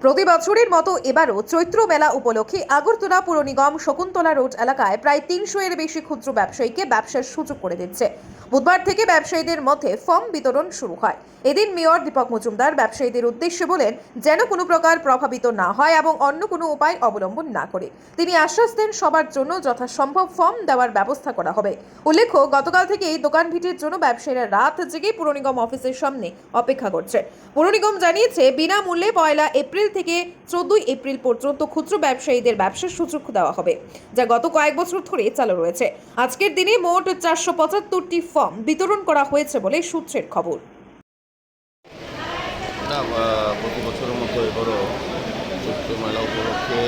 প্রতি বছরের মতো এবারও চৈত্র মেলা উপলক্ষে আগরতলা পুর নিগম শকুন্তলা রোড এলাকায় প্রায় ৩০০-এর বেশি ক্ষুদ্র ব্যবসায়ীকে ব্যবসার সুযোগ করে দিচ্ছে। বুধবার থেকে ব্যবসায়ীদের মধ্যে ফর্ম বিতরণ শুরু হয়। এদিন মেয়র দীপক মজুমদার ব্যবসায়ীদের উদ্দেশ্যে বলেন যেন কোনো প্রকার প্রভাবিত না হয় এবং অন্য কোনো উপায় অবলম্বন না করে। তিনি আশ্বাস দেন সবার জন্য যথাসম্ভব ফর্ম দেওয়ার ব্যবস্থা করা হবে। উল্লেখ্য, গতকাল থেকেই দোকান ভিটির জন্য ব্যবসায়ীরা রাত জেগে পুর নিগম অফিসের সামনে অপেক্ষা করছে। পুর নিগম জানিয়েছে বিনামূল্যে ১ এপ্রিল থেকে ১৪ এপ্রিল পর্যন্ত খুচরো ব্যবসায়ীদের ব্যবসার সুযোগ দেওয়া হবে, যা গত কয়েক বছর ধরে চালু রয়েছে। আজকের দিনে মোট ৪৭৫টি ফর্ম বিতরণ করা হয়েছে বলে সূত্রের খবর। প্রতি বছরের মতো এবারও চৈত্র মেলা উপলক্ষে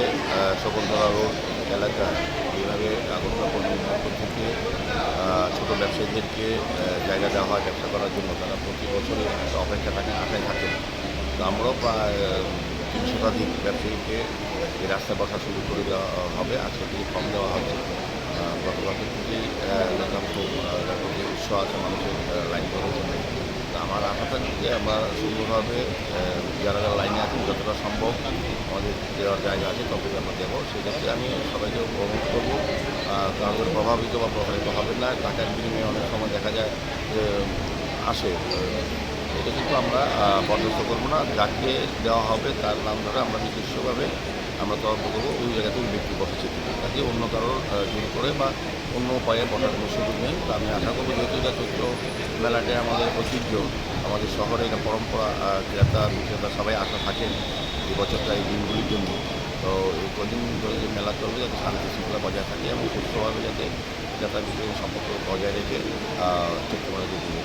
শকুন্তলা রোড এলাকায় এইভাবে আগরতলা পক্ষ থেকে ছোটো ব্যবসায়ীদেরকে জায়গা দেওয়া হয় ব্যবসা করার জন্য। তারা প্রতি বছরে অপেক্ষা থাকেন, আশায় থাকেন। তো আমরাও প্রায় ৩০০-একাধিক ব্যবসায়ীকে এই রাস্তায় বসা শুরু করে দেওয়া হবে। আজকে থেকে ফর্ম দেওয়া হচ্ছে। গতকাল থেকেই দেখলাম খুব উৎসাহ আছে মানুষের লাইন করার জন্য। আমার আশা থাকি যে আমরা সুন্দরভাবে যারা যারা লাইনে আছেন যতটা সম্ভব আমাদের দেওয়ার জায়গা আছে তবে আমরা দেবো। সেক্ষেত্রে আমি সবাইকে অনুরোধ করবো কারোর প্রভাবিত বা প্রভাবিত হবে না। টাকার বিনিময়ে অনেক সময় দেখা যায় যে আসে, এটা কিন্তু আমরা বরদাস্ত করবো না। যাকে দেওয়া হবে তার নাম ধরে আমরা নিজস্বভাবে আমরা তদন্ত করবো ওই জায়গাতে ওই ব্যক্তি বসেছে কাজে অন্য কারোর জোর করে বা অন্য উপায়ে বসার কোনো সুযোগ নেই। তো আমি আশা করবো যেহেতু এটা চৈত্র মেলাটাই আমাদের ঐতিহ্য, আমাদের শহরে এটা পরম্পরা, ক্রেতা বিক্রেতা সবাই আশা থাকেন এই বছরটা এই দিনগুলির জন্য। তো এই কদিন ধরে যে মেলা চলবে যাতে শান্তি শৃঙ্খলা বজায় থাকে এবং সুস্থভাবে যাতে ক্রেতা বিক্রেতা সম্পর্ক বজায় রেখে চৈত্র মেলাটি দিবে।